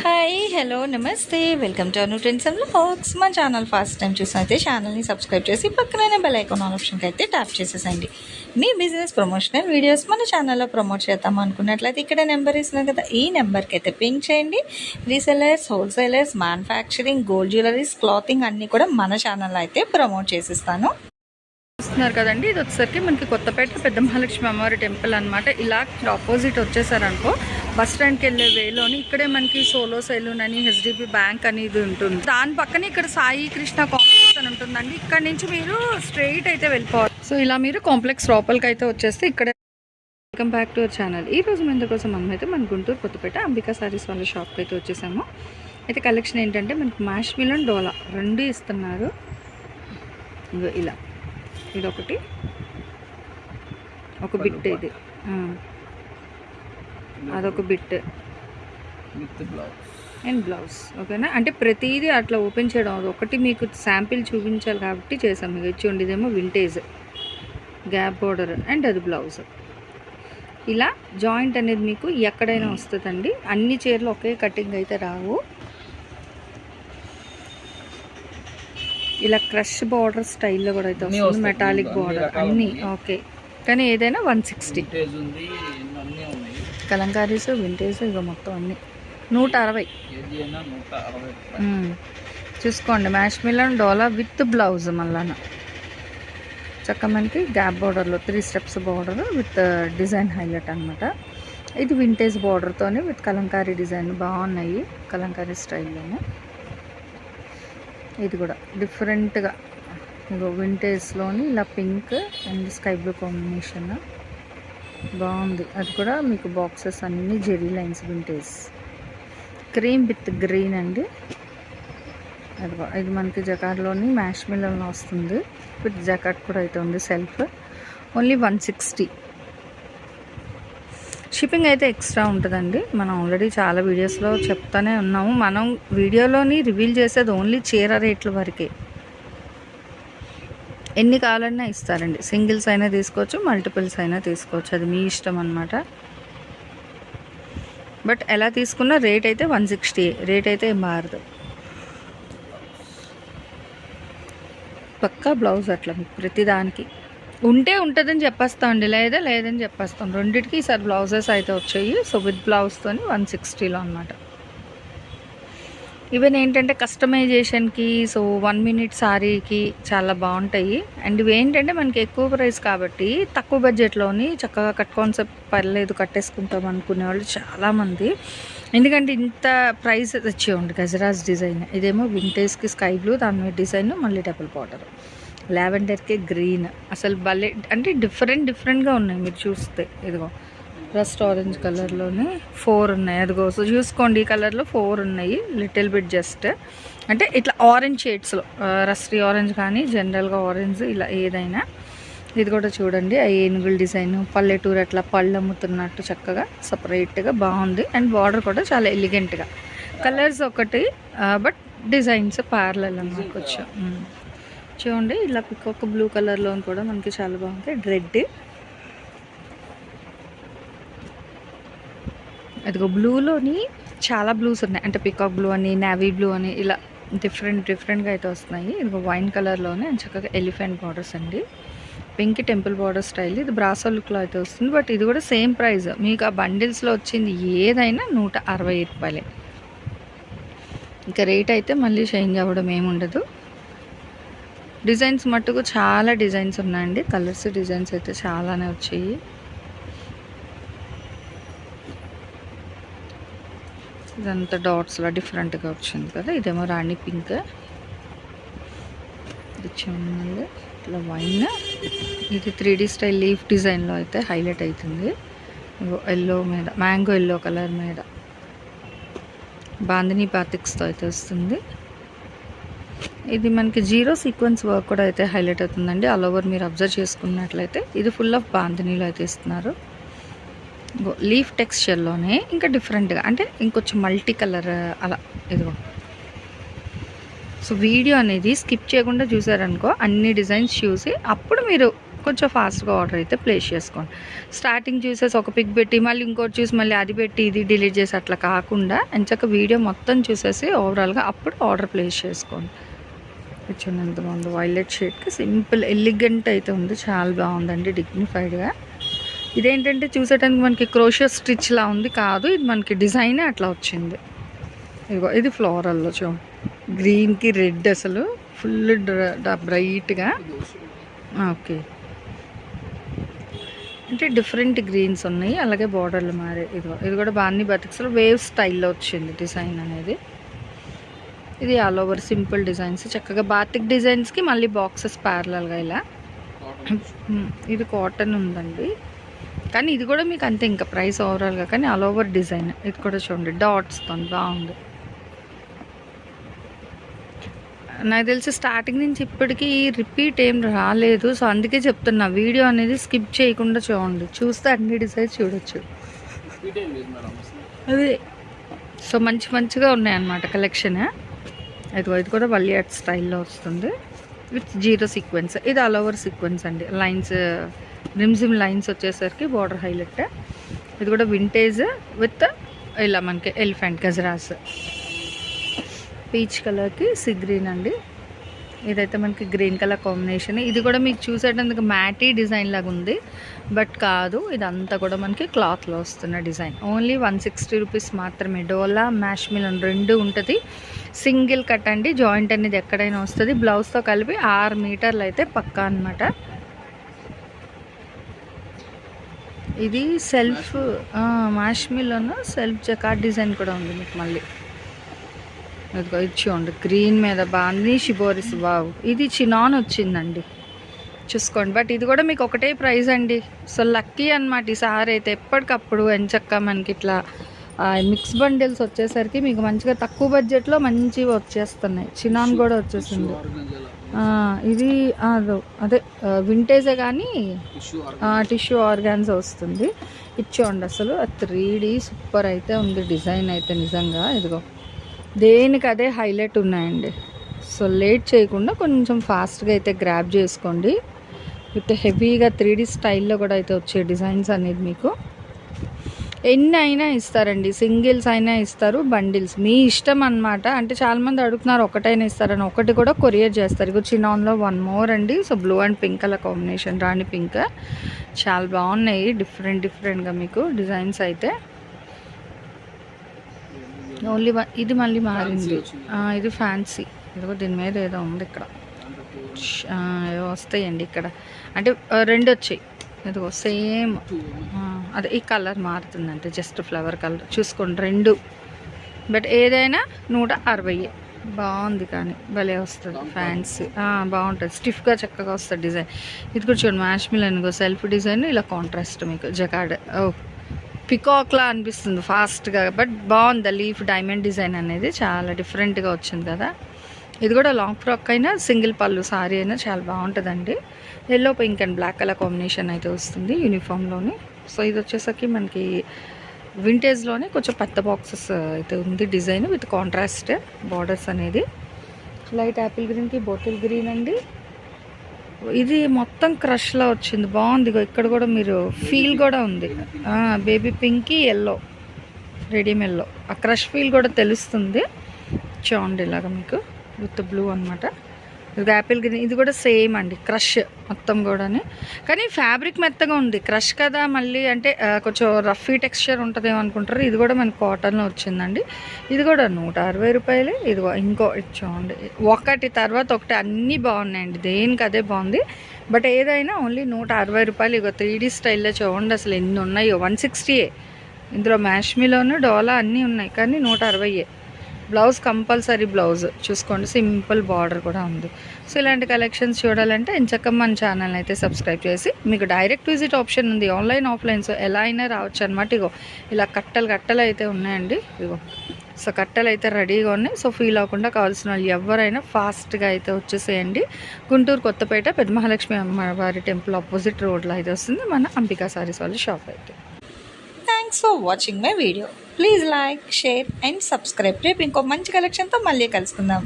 Hi hello నమస్తే welcome to Anu trends and vlogs. మా channel first time చూసినైతే ఛానల్ని subscribe చేసి పక్కనే బెల్ ఐకాన్ ఆప్షన్కి అయితే ట్యాప్ చేసేసండి. మీ బిజినెస్ ప్రమోషనల్ వీడియోస్ మన ఛానల్లో ప్రమోట్ చేద్దాం అనుకున్నట్లయితే ఇక్కడ నెంబర్ ఇస్తున్నాం కదా, ఈ నెంబర్కి అయితే పింక్ చేయండి. Resellers, wholesalers, manufacturing, gold jewelleries, clothing అన్నీ కూడా మన ఛానల్లో అయితే ప్రమోట్ చేసిస్తాను. చూస్తున్నారు కదండి, ఇది వచ్చేసరికి మనకి కొత్తపేట పెద్ద మహాలక్ష్మి అమ్మవారి టెంపుల్ అనమాట. ఇలా ఆపోజిట్ వచ్చేసారనుకో బస్ స్టాండ్కి వెళ్ళే వేలోని ఇక్కడే మనకి సోలో సెలూన్ అని, హెచ్డిబి బ్యాంక్ అని ఇది ఉంటుంది. దాని పక్కనే ఇక్కడ సాయి కృష్ణ కాంప్లెక్స్ అని ఉంటుందండి. ఇక్కడ నుంచి మీరు స్ట్రైట్ అయితే వెళ్ళిపోవాలి. సో ఇలా మీరు కాంప్లెక్స్ లోపలికి అయితే వచ్చేస్తే ఇక్కడే. Welcome back to our channel. ఈ రోజు మన కోసం మనం అయితే మన గుంటూరు కొత్తపేట అంబికా సారీస్ వాళ్ళ షాప్కి అయితే వచ్చేసాము. అయితే కలెక్షన్ ఏంటంటే మనకి మ్యాష్ మిలన్ డోలా రెండు ఇస్తున్నారు. ఇలా ఇదొకటి, ఒక బిట్, ఇది అదొక బిట్ అండ్ బ్లౌజ్. ఓకేనా, అంటే ప్రతిదీ అట్లా ఓపెన్ చేయడం, అది ఒకటి మీకు శాంపిల్ చూపించాలి కాబట్టి చేసాం. మీకు ఇచ్చి ఇదేమో వింటేజ్ గ్యాప్ బోర్డర్ అండ్ అది బ్లౌజ్. ఇలా జాయింట్ అనేది మీకు ఎక్కడైనా వస్తుందండి. అన్ని చీరలు ఒకే కటింగ్ అయితే రావు. ఇలా క్రష్ బార్డర్ స్టైల్లో కూడా అయితే వస్తుంది, మెటాలిక్ బార్డర్ అన్నీ ఓకే. కానీ ఏదైనా 160 కలంకారీస్, వింటేజ్, ఇక మొత్తం అన్నీ 160. చూసుకోండి, మ్యాష్ మిలన్ డోలా విత్ బ్లౌజ్. మళ్ళా చక్క మనకి గ్యాప్ బార్డర్లో 3 steps border with design highlight అనమాట. ఇది వింటేజ్ బార్డర్తోనే విత్ కలంకారీ డిజైన్ బాగున్నాయి, కలంకారీ స్టైల్లోనే. ఇది కూడా డిఫరెంట్గా వింటేజ్లోని ఇలా pink and sky blue combination బాగుంది. అది కూడా మీకు బాక్సెస్ అన్నీ zari lines, vintage cream with green అండి. అది ఇది మనకి జకార్డ్లోని మ్యాష్ మిలన్లో వస్తుంది, విత్ జకార్డ్ కూడా అయితే ఉంది సెల్ఫ్. ఓన్లీ 160. షిప్పింగ్ అయితే ఎక్స్ట్రా ఉంటుందండి. మనం ఆల్రెడీ చాలా వీడియోస్లో చెప్తానే ఉన్నాము. మనం వీడియోలోని రివీల్ చేసేది ఓన్లీ చీర రేట్ల వరకే. ఎన్ని కావాలన్నా ఇస్తారండి. సింగిల్స్ అయినా తీసుకోవచ్చు, మల్టిపుల్స్ అయినా తీసుకోవచ్చు, అది మీ ఇష్టం అనమాట. బట్ ఎలా తీసుకున్నా రేట్ అయితే 160, రేట్ అయితే మారదు. పక్కా బ్లౌజ్ అట్లా మీకు ప్రతిదానికి ఉంటే ఉంటుందని చెప్పేస్తామండి, లేదని చెప్పేస్తాం. రెండింటికి ఈసారి బ్లౌజెస్ అయితే వచ్చాయి. సో విత్ బ్లౌజ్తో 160లో అనమాట. ఈవెన్ ఏంటంటే కస్టమైజేషన్కి, సో 1 minute శారీకి చాలా బాగుంటాయి. అండ్ ఇవి ఏంటంటే మనకి ఎక్కువ ప్రైస్ కాబట్టి తక్కువ బడ్జెట్లోని చక్కగా కట్టుకోన్సెప్ట్ పర్లేదు కట్టేసుకుంటాం అనుకునే వాళ్ళు చాలామంది. ఎందుకంటే ఇంత ప్రైస్ వచ్చి ఉంది. గజరాజ్ డిజైన్, ఇదేమో వింటేజ్కి స్కై బ్లూ, దాని మీద డిజైన్ మళ్ళీ డబుల్ బార్డర్, లావెండర్కి గ్రీన్. అసలు భలే అంటే డిఫరెంట్గా ఉన్నాయి. మీరు చూస్తే ఇదిగో రస్ట్ ఆరెంజ్ కలర్లోనే 4 ఉన్నాయి. అదిగో సో చూసుకోండి, ఈ కలర్లో 4 ఉన్నాయి. లిటిల్ బిట్ జస్ట్ అంటే ఇట్లా ఆరెంజ్ షేడ్స్లో, రస్టీ ఆరెంజ్ కానీ జనరల్గా ఆరెంజ్, ఇలా ఏదైనా. ఇది కూడా చూడండి, ఆ ఏనుగుల డిజైన్, పల్లెటూరు అట్లా పళ్ళు అమ్ముతున్నట్టు చక్కగా సపరేట్గా బాగుంది. అండ్ బార్డర్ కూడా చాలా ఎలిగెంట్గా, కలర్స్ ఒకటి బట్ డిజైన్స్ ప్యారలల్ అన్నమాట కొంచెం. చూడండి, ఇలా పికాక్ బ్లూ కలర్లో కూడా మనకి చాలా బాగుంది. రెడ్, అదిగో బ్లూలోని చాలా బ్లూస్ ఉన్నాయి. అంటే పికాక్ బ్లూ అని, నేవీ బ్లూ అని, ఇలా డిఫరెంట్గా అయితే వస్తున్నాయి. ఇదిగో వైన్ కలర్లోనే అండ్ చక్కగా ఎలిఫెంట్ బార్డర్స్ అండి. పింక్ టెంపుల్ బార్డర్ స్టైల్, ఇది బ్రాసో లుక్లో అయితే వస్తుంది. బట్ ఇది కూడా సేమ్ ప్రైస్. మీకు ఆ బండిల్స్లో వచ్చింది ఏదైనా 160 రూపాయలే. ఇంకా రేట్ అయితే మళ్ళీ చేంజ్ అవ్వడం ఏముండదు. డిజైన్స్ మట్టుకు చాలా డిజైన్స్ ఉన్నాయండి. కలర్స్, డిజైన్స్ అయితే చాలానే వచ్చాయి. ఇదంతా డాట్స్లో డిఫరెంట్గా వచ్చింది కదా. ఇదేమో రాణి పింక్, ఇది చిన్నది ఇట్లా వైన్. ఇది 3D స్టైల్ లీఫ్ డిజైన్లో అయితే హైలైట్ అవుతుంది. ఎల్లో మీద, మ్యాంగో ఎల్లో కలర్ మీద బాందిని బాతిక్స్తో అయితే వస్తుంది. ఇది మనకి 0 సీక్వెన్స్ వర్క్ కూడా అయితే హైలైట్ అవుతుందండి. ఆల్ ఓవర్ మీరు అబ్జర్వ్ చేసుకున్నట్లయితే ఇది ఫుల్ ఆఫ్ బాందినీలో అయితే ఇస్తున్నారు. లీఫ్ టెక్స్చర్లోనే ఇంకా డిఫరెంట్గా, అంటే ఇంకొంచెం మల్టీ కలర్ అలా. ఇదిగో సో వీడియో అనేది స్కిప్ చేయకుండా చూసారనుకో, అన్ని డిజైన్స్ చూసి అప్పుడు మీరు కొంచెం ఫాస్ట్గా ఆర్డర్ అయితే ప్లేస్ చేసుకోండి. స్టార్టింగ్ చూసేసి ఒక పిక్ పెట్టి మళ్ళీ ఇంకోటి చూసి మళ్ళీ అది పెట్టి ఇది డిలీట్ చేసి అట్లా కాకుండా ఎంచక్క వీడియో మొత్తం చూసేసి ఓవరాల్గా అప్పుడు ఆర్డర్ ప్లేస్ చేసుకోండి. చూడండి ఎంత బాగుంది, వైలెట్ షేడ్కి సింపుల్ ఎలిగెంట్ అయితే ఉంది, చాలా బాగుందండి, డిగ్నిఫైడ్గా. ఇదేంటంటే చూసేటానికి మనకి క్రోషియో స్టిచ్లా ఉంది, కాదు ఇది మనకి డిజైనే అట్లా వచ్చింది. ఇదిగో ఇది ఫ్లోరల్లో చూడండి, గ్రీన్కి రెడ్ అసలు ఫుల్ బ్రైట్గా. ఓకే, అంటే డిఫరెంట్ గ్రీన్స్ ఉన్నాయి, అలాగే బార్డర్లు మారే. ఇదిగో ఇది కూడా బాన్ని బతిక్స్లో వేవ్ స్టైల్లో వచ్చింది డిజైన్ అనేది. ఇది ఆల్ ఓవర్ సింపుల్ డిజైన్స్, చక్కగా బాతిక్ డిజైన్స్కి మళ్ళీ బాక్సెస్ ప్యారలల్గా ఇలా. ఇది కాటన్ ఉందండి, కానీ ఇది కూడా మీకు అంతే ఇంకా ప్రైస్ ఓవరాల్గా, కానీ ఆల్ ఓవర్ డిజైన్. ఇది కూడా చూడండి డాట్స్తో బాగుంది. నాకు తెలిసి స్టార్టింగ్ నుంచి ఇప్పటికీ రిపీట్ ఏం రాలేదు, సో అందుకే చెప్తున్నా వీడియో అనేది స్కిప్ చేయకుండా చూడండి, చూస్తే అన్ని డిజైన్స్ చూడొచ్చు. అదే సో మంచిగా ఉన్నాయన్నమాట కలెక్షన్. ఇది కూడా వల్లియాట్ స్టైల్లో వస్తుంది విత్ జీరో సీక్వెన్స్. ఇది ఆల్ ఓవర్ సీక్వెన్స్ అండి, లైన్స్ రిమ్జిమ్ లైన్స్ వచ్చేసరికి బార్డర్ హైలైట్. ఇది కూడా వింటేజ్ విత్ ఇలా మనకి ఎలిఫెంట్ గజరాస్, పీచ్ కలర్కి సీ గ్రీన్ అండి. ఇదైతే మనకి గ్రీన్ కలర్ కాంబినేషన్. ఇది కూడా మీకు చూసేటందుకు మ్యాటీ డిజైన్ లాగా ఉంది, బట్ కాదు, ఇదంతా కూడా మనకి క్లాత్లో వస్తున్న డిజైన్. ఓన్లీ 160 రూపీస్ మాత్రమే. డోలా మ్యాష్ మిలన్ రెండు ఉంటుంది, సింగిల్ కట్ అండి, జాయింట్ అనేది ఎక్కడైనా వస్తుంది. బ్లౌజ్తో కలిపి 6 మీటర్లు అయితే పక్కా అనమాట. ఇది self mash melon self jacquard design కూడా ఉంది మీకు మళ్ళీ. ఇదిగో ఇది చూడండి గ్రీన్ మీద బాగుంది, షిబోరిస్. వావ్, ఇది చినాన్ వచ్చిందండి చూసుకోండి, బట్ ఇది కూడా మీకు ఒకటే ప్రైస్ అండి. సో లక్కీ అనమాట ఈసారి అయితే. ఎప్పటికప్పుడు ఎంచక్క మనకి ఇట్లా మిక్స్ బండిల్స్ వచ్చేసరికి మీకు మంచిగా తక్కువ బడ్జెట్లో మంచిగా వచ్చేస్తున్నాయి. చినాన్ కూడా వచ్చేసింది. ఇది అదే వింటేజే కానీ టిష్యూ ఆర్గాన్స్ వస్తుంది. ఇచ్చోండి అసలు 3D సూపర్ అయితే ఉంది డిజైన్ అయితే నిజంగా. ఇదిగో దేనికి అదే హైలైట్ ఉన్నాయండి. సో లేట్ చేయకుండా కొంచెం ఫాస్ట్గా అయితే గ్రాబ్ చేసుకోండి. విత్ హెవీగా 3D స్టైల్లో కూడా అయితే వచ్చే డిజైన్స్ అనేది మీకు ఎన్ని అయినా ఇస్తారండి, సింగిల్స్ అయినా ఇస్తారు, బండిల్స్ మీ ఇష్టం అనమాట. అంటే చాలామంది అడుగుతున్నారు ఒకటైనా ఇస్తారని, ఒకటి కూడా కొరియర్ చేస్తారు. ఇక చినాన్లో 1 మోర్ అండి. So blue and pink colour combination, Rani pink, చాలా బాగున్నాయి డిఫరెంట్గా మీకు డిజైన్స్ అయితే. ఓన్లీ ఇది మళ్ళీ మారింది, ఇది ఫ్యాన్సీ. ఇదిగో దీని మీద ఏదో ఉంది ఇక్కడ, ఏవో వస్తాయండి ఇక్కడ, అంటే 2 వచ్చాయి. ఇదిగో సేమ్ అదే ఈ కలర్ మారుతుందంటే జస్ట్ ఫ్లవర్ కలర్ చూసుకోండి 2, బట్ ఏదైనా 160. బాగుంది కానీ భలే వస్తుంది, ఫ్యాన్సీ బాగుంటుంది, స్టిఫ్గా చక్కగా వస్తుంది డిజైన్. ఇది కూడా చూడండి మ్యాష్ మిలన్ సెల్ఫ్ డిజైన్, ఇలా కాంట్రాస్ట్ మీకు జకార్డ్. పికాక్లా అనిపిస్తుంది ఫాస్ట్గా, బట్ బాగుంది. లీఫ్ డైమండ్ డిజైన్ అనేది చాలా డిఫరెంట్గా వచ్చింది కదా. ఇది కూడా లాంగ్ ఫ్రాక్ అయినా సింగిల్ పళ్ళు సారీ అయినా చాలా బాగుంటుందండి. Yellow pink and black colour combination అయితే వస్తుంది యూనిఫామ్లోని. సో ఇది వచ్చేసరికి మనకి వింటేజ్లోనే కొంచెం పెద్ద బాక్సెస్ అయితే ఉంది డిజైన్ విత్ కాంట్రాస్ట్ బార్డర్స్ అనేది. లైట్ యాపిల్ గ్రీన్కి బాటిల్ గ్రీన్ అండి. ఇది మొత్తం క్రష్లా వచ్చింది, బాగుంది. ఇక్కడ కూడా మీరు ఫీల్ కూడా ఉంది, బేబీ పింక్కి ఎల్లో, రెడీమ్ ఎల్లో, ఆ క్రష్ ఫీల్ కూడా తెలుస్తుంది. చూడండి ఇలాగా మీకు విత్ బ్లూ అనమాట. ఇది యాపిల్ గ్రీన్, ఇది కూడా సేమ్ అండి, క్రష్ మొత్తం కూడా. కానీ ఫ్యాబ్రిక్ మెత్తగా ఉంది, క్రష్ కదా మళ్ళీ అంటే కొంచెం రఫీ టెక్స్చర్ ఉంటుందేమో అనుకుంటారు. ఇది కూడా మనకి కాటన్లో వచ్చిందిండి. ఇది కూడా 160 రూపాయలు. ఇదిగో ఇంకో చూడండి, ఒకటి తర్వాత ఒకటి అన్నీ బాగున్నాయండి, దేనికి అదే బాగుంది. బట్ ఏదైనా ఓన్లీ 160 రూపాయలు. ఇగో 3D స్టైల్లో చూడండి అసలు ఎన్ని ఉన్నాయో. 160. ఇందులో మ్యాష్మిలోను డోలా అన్నీ ఉన్నాయి, కానీ 160. బ్లౌజ్ కంపల్సరీ బ్లౌజ్ చూసుకోండి, సింపుల్ బార్డర్ కూడా ఉంది. సో ఇలాంటి కలెక్షన్స్ చూడాలంటే ఎంచక్క మన ఛానల్ అయితే సబ్స్క్రైబ్ చేసి, మీకు డైరెక్ట్ విజిట్ ఆప్షన్ ఉంది, ఆన్లైన్ ఆఫ్లైన్, సో ఎలా అయినా రావచ్చు అనమాట. ఇగో ఇలా కట్టలు అయితే ఉన్నాయండి. ఇగో సో కట్టలు అయితే రెడీగా ఉన్నాయి. సో ఫీల్ అవ్వకుండా కావాల్సిన వాళ్ళు ఎవరైనా ఫాస్ట్గా అయితే వచ్చేసేయండి. గుంటూరు కొత్తపేట పెద్ద మహాలక్ష్మి అమ్మవారి టెంపుల్ ఆపోజిట్ రోడ్లో అయితే వస్తుంది మన అంబికా సారీస్ వాళ్ళ షాప్ అయితే. Thanks for watching my video. Please like, share and subscribe. రేపు ఇంకో మంచి కలెక్షన్తో మళ్ళీ కలుసుకుందాం.